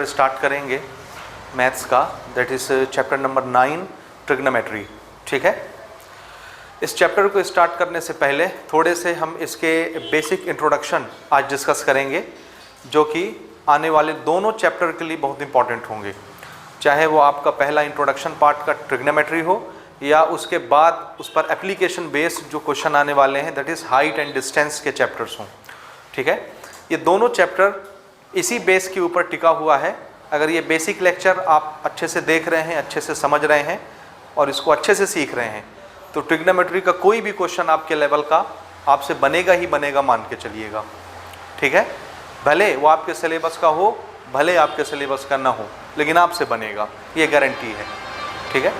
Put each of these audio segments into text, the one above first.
Chapter start करेंगे maths का, that is chapter number 9 trigonometry. ठीक है, इस चैप्टर को स्टार्ट करने से पहले थोड़े से हम इसके बेसिक इंट्रोडक्शन आज डिस्कस करेंगे, जो कि आने वाले दोनों चैप्टर के लिए बहुत इंपॉर्टेंट होंगे, चाहे वो आपका पहला इंट्रोडक्शन पार्ट का ट्रिग्नोमेट्री हो या उसके बाद उस पर एप्लीकेशन बेस्ड जो क्वेश्चन आने वाले हैं, that is height and distance के चैप्टर्स हों। ठीक है, ये दोनों चैप्टर इसी बेस के ऊपर टिका हुआ है। अगर ये बेसिक लेक्चर आप अच्छे से देख रहे हैं, अच्छे से समझ रहे हैं और इसको अच्छे से सीख रहे हैं, तो ट्रिग्नोमेट्री का कोई भी क्वेश्चन आपके लेवल का आपसे बनेगा ही बनेगा, मान के चलिएगा। ठीक है, भले वो आपके सिलेबस का हो, भले आपके सिलेबस का ना हो, लेकिन आपसे बनेगा, ये गारंटी है। ठीक है,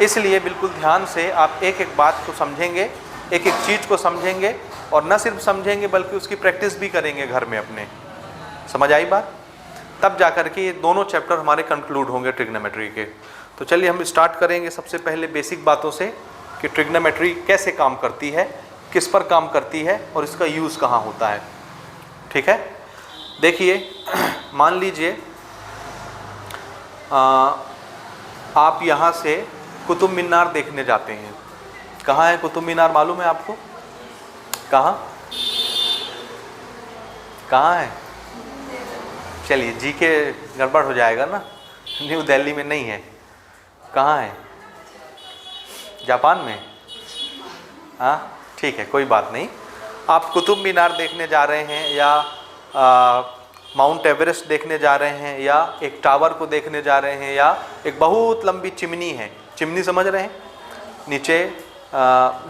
इसलिए बिल्कुल ध्यान से आप एक एक बात को समझेंगे, एक एक चीज़ को समझेंगे, और न सिर्फ समझेंगे बल्कि उसकी प्रैक्टिस भी करेंगे घर में अपने। समझ आई बात? तब जाकर के ये दोनों चैप्टर हमारे कंक्लूड होंगे ट्रिग्नोमेट्री के। तो चलिए हम स्टार्ट करेंगे सबसे पहले बेसिक बातों से कि ट्रिग्नोमेट्री कैसे काम करती है, किस पर काम करती है और इसका यूज़ कहाँ होता है। ठीक है, देखिए मान लीजिए आप यहाँ से कुतुब मीनार देखने जाते हैं। कहाँ है कुतुब मीनार, मालूम है आपको? कहाँ है? चलिए जी के गड़बड़ हो जाएगा ना, न्यू दिल्ली में नहीं है। कहाँ है? जापान में? हाँ ठीक है, कोई बात नहीं। आप कुतुब मीनार देखने जा रहे हैं या माउंट एवरेस्ट देखने जा रहे हैं या एक टावर को देखने जा रहे हैं या एक बहुत लंबी चिमनी है, चिमनी समझ रहे हैं, नीचे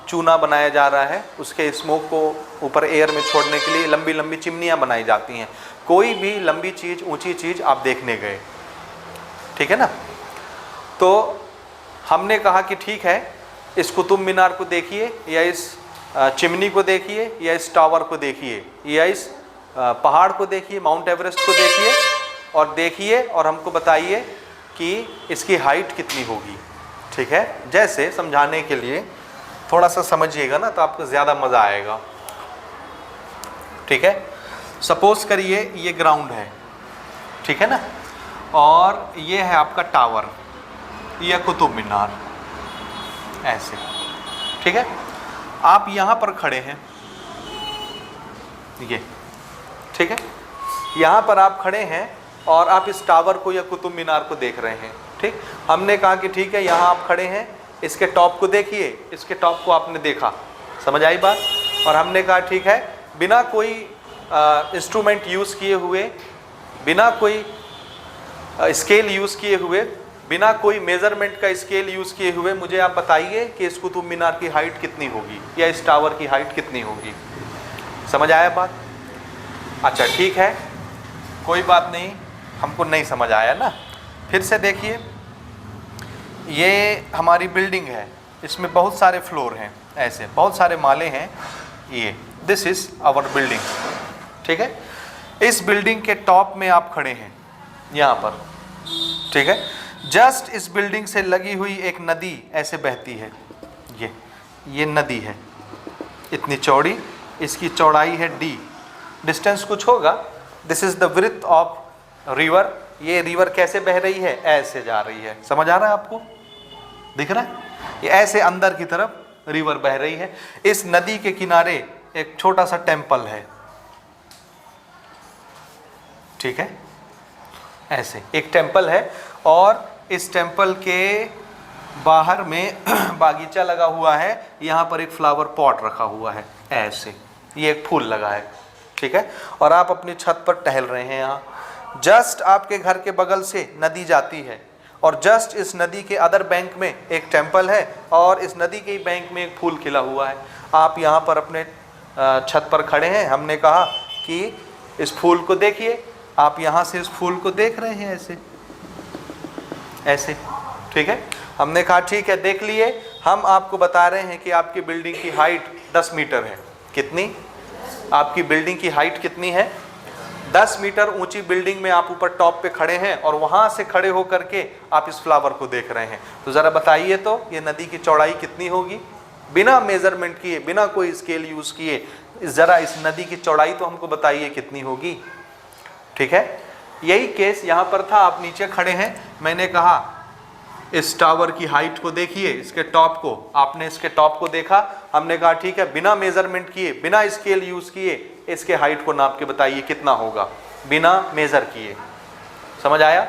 चूना बनाया जा रहा है, उसके स्मोक को ऊपर एयर में छोड़ने के लिए लंबी लंबी चिमनियाँ बनाई जाती हैं। कोई भी लंबी चीज़, ऊंची चीज़ आप देखने गए, ठीक है ना, तो हमने कहा कि ठीक है, इस कुतुब मीनार को देखिए या इस चिमनी को देखिए या इस टावर को देखिए या इस पहाड़ को देखिए, माउंट एवरेस्ट को देखिए और हमको बताइए कि इसकी हाइट कितनी होगी। ठीक है, जैसे समझाने के लिए थोड़ा सा समझिएगा ना तो आपको ज़्यादा मज़ा आएगा। ठीक है, सपोज करिए ये ग्राउंड है, ठीक है ना, और ये है आपका टावर, ये कुतुब मीनार, ऐसे। ठीक है, आप यहाँ पर खड़े हैं, ये ठीक है, यहाँ पर आप खड़े हैं और आप इस टावर को या कुतुब मीनार को देख रहे हैं। ठीक, हमने कहा कि ठीक है, यहाँ आप खड़े हैं, इसके टॉप को देखिए, इसके टॉप को आपने देखा, समझ आई बात? और हमने कहा ठीक है, बिना कोई इंस्ट्रूमेंट यूज़ किए हुए, बिना कोई स्केल यूज़ किए हुए, बिना कोई मेज़रमेंट का स्केल यूज़ किए हुए मुझे आप बताइए कि इस कुतुब मीनार की हाइट कितनी होगी या इस टावर की हाइट कितनी होगी। समझ आया बात? अच्छा ठीक है, कोई बात नहीं, हमको नहीं समझ आया ना, फिर से देखिए, ये हमारी बिल्डिंग है, इसमें बहुत सारे फ्लोर हैं, ऐसे बहुत सारे माले हैं, ये दिस इज़ आवर बिल्डिंग। ठीक है, इस बिल्डिंग के टॉप में आप खड़े हैं यहाँ पर। ठीक है, जस्ट इस बिल्डिंग से लगी हुई एक नदी ऐसे बहती है, ये नदी है, इतनी चौड़ी, इसकी चौड़ाई है d, डिस्टेंस कुछ होगा, this is the width of river. ये रिवर कैसे बह रही है? ऐसे जा रही है, समझ आ रहा है आपको? दिख रहा है? ये ऐसे अंदर की तरफ रिवर बह रही है। इस नदी के किनारे एक छोटा सा टेम्पल है, ठीक है, ऐसे एक टेम्पल है और इस टेम्पल के बाहर में बागीचा लगा हुआ है, यहाँ पर एक फ्लावर पॉट रखा हुआ है, ऐसे ये एक फूल लगा है। ठीक है, और आप अपनी छत पर टहल रहे हैं। यहाँ जस्ट आपके घर के बगल से नदी जाती है और जस्ट इस नदी के अदर बैंक में एक टेम्पल है और इस नदी के बैंक में एक फूल खिला हुआ है। आप यहाँ पर अपने छत पर खड़े हैं, हमने कहा कि इस फूल को देखिए, आप यहाँ से इस फूल को देख रहे हैं, ऐसे। ठीक है, हमने कहा ठीक है, देख लिए, हम आपको बता रहे हैं कि आपकी बिल्डिंग की हाइट 10 मीटर है। कितनी? आपकी बिल्डिंग की हाइट कितनी है? 10 मीटर ऊंची बिल्डिंग में आप ऊपर टॉप पे खड़े हैं और वहाँ से खड़े होकर के आप इस फ्लावर को देख रहे हैं। तो ज़रा बताइए तो ये नदी की चौड़ाई कितनी होगी? बिना मेज़रमेंट किए, बिना कोई स्केल यूज़ किए, ज़रा इस नदी की चौड़ाई तो हमको बताइए कितनी होगी। ठीक है, यही केस यहाँ पर था, आप नीचे खड़े हैं, मैंने कहा इस टावर की हाइट को देखिए, इसके टॉप को, आपने इसके टॉप को देखा, हमने कहा ठीक है बिना मेजरमेंट किए, बिना स्केल यूज किए इसके हाइट को नाप के बताइए कितना होगा, बिना मेजर किए। समझ आया?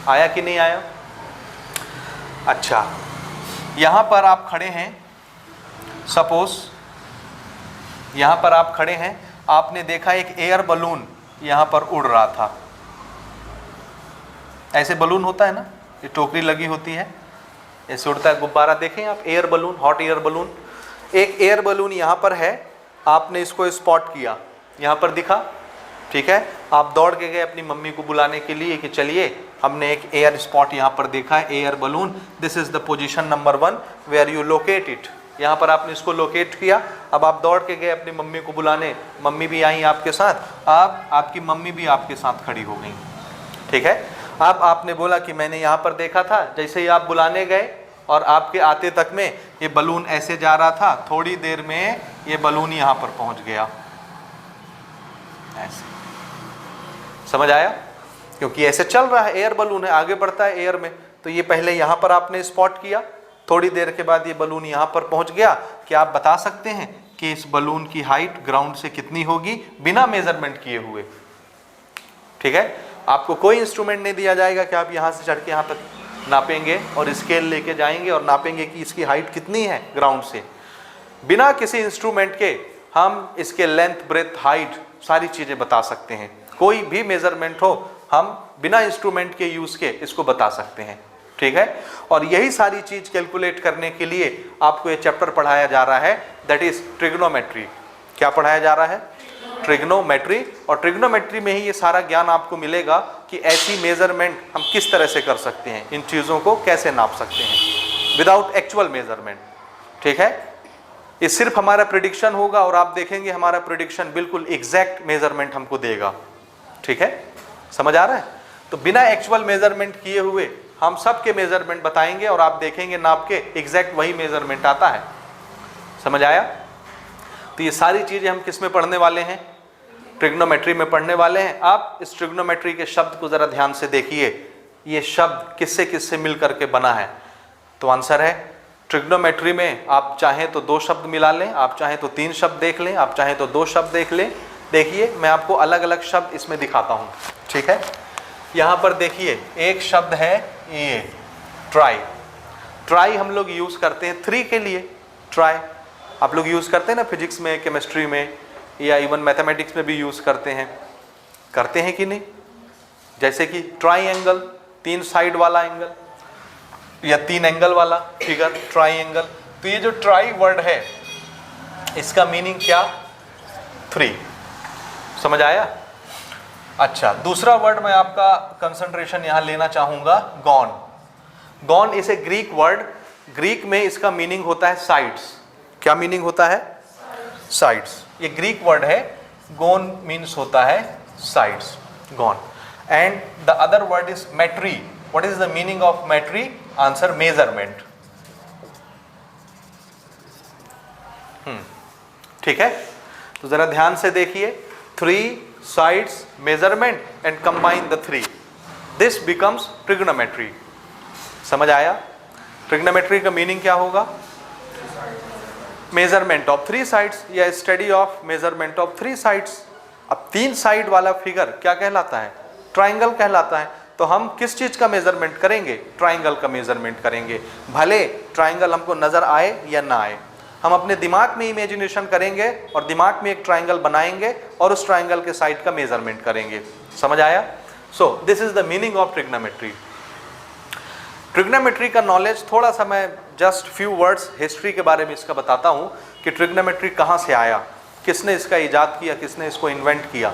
आया कि नहीं आया? अच्छा, यहाँ पर आप खड़े हैं, सपोज यहाँ पर आप खड़े हैं, आपने देखा एक एयर बलून यहाँ पर उड़ रहा था। ऐसे बलून होता है ना, ये टोकरी लगी होती है, ऐसे उड़ता है गुब्बारा, देखें आप, air balloon, hot air balloon. एक एयर बलून यहाँ पर है, आपने इसको स्पॉट किया, यहाँ पर दिखा, ठीक है, आप दौड़ के गए अपनी मम्मी को बुलाने के लिए कि चलिए हमने एक एयर स्पॉट यहाँ पर देखा है, air balloon, this is the position number 1 where you locate it. यहाँ पर आपने इसको लोकेट किया, अब आप दौड़ के गए अपनी मम्मी को बुलाने, मम्मी भी आई आपके साथ, आपकी मम्मी भी आपके साथ खड़ी हो गई, ठीक है। अब आपने बोला कि मैंने यहाँ पर देखा था, जैसे ही आप बुलाने गए और आपके आते तक में ये बलून ऐसे जा रहा था, थोड़ी देर में ये बलून यहाँ पर पहुँच गया, ऐसे। समझ आया? क्योंकि ऐसे चल रहा है, एयर बलून है, आगे बढ़ता है एयर में, तो ये पहले यहाँ पर आपने स्पॉट किया, थोड़ी देर के बाद ये बलून यहाँ पर पहुँच गया। क्या आप बता सकते हैं कि इस बलून की हाइट ग्राउंड से कितनी होगी बिना मेजरमेंट किए हुए? ठीक है, आपको कोई इंस्ट्रूमेंट नहीं दिया जाएगा कि आप यहाँ से चढ़ के यहाँ तक नापेंगे और स्केल लेके जाएंगे और नापेंगे कि इसकी हाइट कितनी है ग्राउंड से। बिना किसी इंस्ट्रूमेंट के हम इसके लेंथ, ब्रेथ, हाइट सारी चीज़ें बता सकते हैं। कोई भी मेजरमेंट हो, हम बिना इंस्ट्रूमेंट के यूज़ के इसको बता सकते हैं, ठीक है। और यही सारी चीज़ कैलकुलेट करने के लिए आपको ये चैप्टर पढ़ाया जा रहा है, दैट इज ट्रिग्नोमेट्री। क्या पढ़ाया जा रहा है? ट्रिग्नोमेट्री। और ट्रिग्नोमेट्री में ही ये सारा ज्ञान आपको मिलेगा कि ऐसी मेजरमेंट हम किस तरह से कर सकते हैं, इन चीज़ों को कैसे नाप सकते हैं विदाउट एक्चुअल मेजरमेंट, ठीक है। ये सिर्फ हमारा प्रिडिक्शन होगा और आप देखेंगे हमारा प्रिडिक्शन बिल्कुल एग्जैक्ट मेजरमेंट हमको देगा, ठीक है। समझ आ रहा है? तो बिना एक्चुअल मेजरमेंट किए हुए हम सबके मेजरमेंट बताएंगे और आप देखेंगे नाप के एग्जैक्ट वही मेजरमेंट आता है। समझ आया? तो ये सारी चीज़ें हम किस में पढ़ने वाले हैं? ट्रिग्नोमेट्री में पढ़ने वाले हैं। आप इस ट्रिग्नोमेट्री के शब्द को ज़रा ध्यान से देखिए, ये शब्द किससे किससे मिल करके बना है? तो आंसर है, ट्रिग्नोमेट्री में आप चाहें तो 2 शब्द मिला लें, आप चाहें तो 3 शब्द देख लें, आप चाहें तो 2 शब्द देख लें। देखिए मैं आपको अलग अलग शब्द इसमें दिखाता हूँ, ठीक है। यहाँ पर देखिए एक शब्द है ये ट्राई। ट्राई हम लोग यूज़ करते हैं 3 के लिए। ट्राई आप लोग यूज़ करते हैं ना, फिजिक्स में, केमिस्ट्री में, या इवन मैथमेटिक्स में भी यूज़ करते हैं कि नहीं? जैसे कि ट्राइंगल, 3 साइड वाला एंगल या 3 एंगल वाला फिगर, ट्राइंगल। तो ये जो ट्राई वर्ड है इसका मीनिंग क्या? 3। समझ आया? अच्छा, दूसरा वर्ड मैं आपका कंसंट्रेशन यहाँ लेना चाहूँगा, gone. Gone is a Greek word. Greek में इसका मीनिंग होता है साइड्स। क्या मीनिंग होता है? साइड्स। ये ग्रीक वर्ड है। गॉन मीन्स होता है sides, gon. And the other word is metry. What is the meaning of metry? Answer measurement. ठीक है, तो जरा ध्यान से देखिए, 3 sides, measurement and combine the 3. This becomes trigonometry. समझ आया? ट्रिग्नोमेट्री का मीनिंग क्या होगा? मेजरमेंट ऑफ 3 sides या study of measurement of 3 sides। अब 3 साइड वाला फिगर क्या कहलाता है? ट्राइंगल कहलाता है। तो हम किस चीज का मेजरमेंट करेंगे? ट्राइंगल का मेजरमेंट करेंगे। भले ट्राइंगल हमको नजर आए या ना आए, हम अपने दिमाग में इमेजिनेशन करेंगे और दिमाग में एक ट्राइंगल बनाएंगे और उस ट्राइंगल के साइड का मेजरमेंट करेंगे। समझ आया? So this is the meaning of trigonometry. Trigonometry का नॉलेज थोड़ा सा मैं जस्ट फ्यू वर्ड्स हिस्ट्री के बारे में इसका बताता हूँ कि ट्रिग्नोमेट्री कहाँ से आया, किसने इसका इजाद किया, किसने इसको इन्वेंट किया।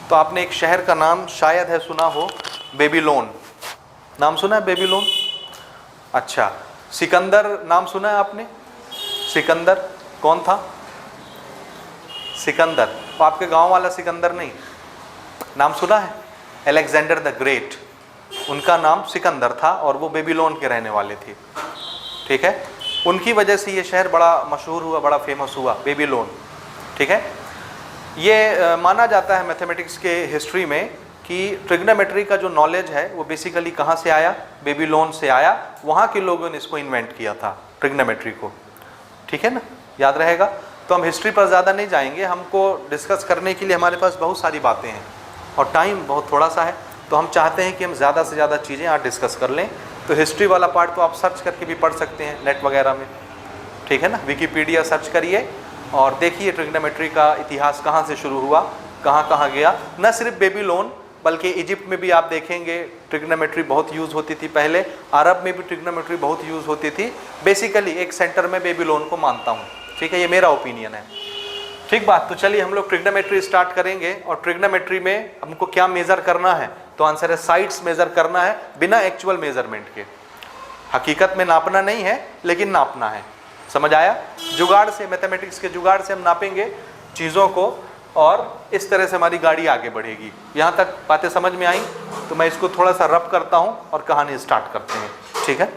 तो आपने एक शहर का नाम शायद है सुना हो, बेबीलोन। नाम सुना है बेबीलोन? अच्छा, सिकंदर नाम सुना है आपने? सिकंदर कौन था? सिकंदर, वो आपके गांव वाला सिकंदर नहीं, नाम सुना है? अलेक्जेंडर द ग्रेट, उनका नाम सिकंदर था और वो बेबीलोन के रहने वाले थे, ठीक है। उनकी वजह से ये शहर बड़ा मशहूर हुआ, बड़ा फेमस हुआ, बेबीलोन, ठीक है। ये माना जाता है मैथमेटिक्स के हिस्ट्री में कि ट्रिग्नोमेट्री का जो नॉलेज है वो बेसिकली कहाँ से आया, बेबीलोन से आया। वहाँ के लोगों ने इसको इन्वेंट किया था ट्रिग्नोमेट्री को, ठीक है ना, याद रहेगा। तो हम हिस्ट्री पर ज़्यादा नहीं जाएंगे, हमको डिस्कस करने के लिए हमारे पास बहुत सारी बातें हैं और टाइम बहुत थोड़ा सा है, तो हम चाहते हैं कि हम ज़्यादा से ज़्यादा चीज़ें आज डिस्कस कर लें। तो हिस्ट्री वाला पार्ट तो आप सर्च करके भी पढ़ सकते हैं नेट वगैरह में, ठीक है ना, विकीपीडिया सर्च करिए और देखिए ट्रिग्नोमेट्री का इतिहास कहाँ से शुरू हुआ, कहाँ कहाँ गया। न सिर्फ बेबीलोन बल्कि इजिप्ट में भी आप देखेंगे ट्रिग्नोमेट्री बहुत यूज़ होती थी पहले, अरब में भी ट्रिग्नोमेट्री बहुत यूज़ होती थी। बेसिकली एक सेंटर में बेबीलोन को मानता हूँ, ठीक है, ये मेरा ओपिनियन है, ठीक बात। तो चलिए हम लोग ट्रिग्नोमेट्री स्टार्ट करेंगे। और ट्रिग्नोमेट्री में हमको क्या मेज़र करना है, तो आंसर है साइड्स मेज़र करना है, बिना एक्चुअल मेज़रमेंट के। हकीकत में नापना नहीं है लेकिन नापना है, समझ आया। जुगाड़ से, मैथमेटिक्स के जुगाड़ से हम नापेंगे चीज़ों को और इस तरह से हमारी गाड़ी आगे बढ़ेगी। यहाँ तक बातें समझ में आई? तो मैं इसको थोड़ा सा रब करता हूँ और कहानी स्टार्ट करते हैं, ठीक है।